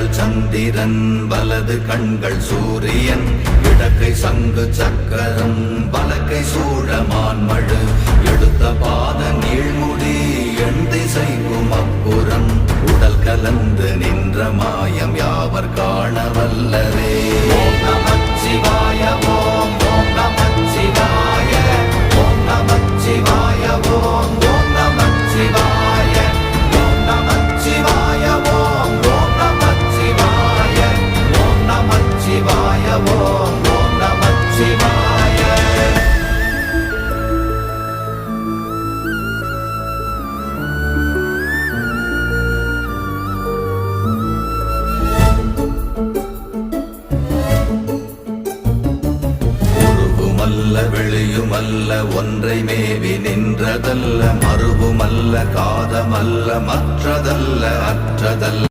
இடங்கள் சந்திரன் வலது கண்கள் சூரியன் இடக்கை சங்கு சக்கரம் வலக்கை சூழமான்மழு எடுத்த பாத நீழ்முடி எண் திசைக்கும் அப்புறம் உடல் கலந்து நின்ற மாயம் யாவர் காண வல்லரே. ஓம் நமச்சிவாய ஓம் ஓம் நமச்சிவாய ஓம் நமச்சிவாய ஓம் ஓம் நமச்சிவாய ஓம் நமச்சிவாய ஓம் ஓம் நமச்சிவாய ஓம் நமச்சிவாய ஓம் ஓம் நமச்சிவாய. வெளியுமல்ல ஒன்றை மேவி நின்றதல்ல மறுவுமல்ல காதமல்ல மற்றதல்ல அற்றதல்ல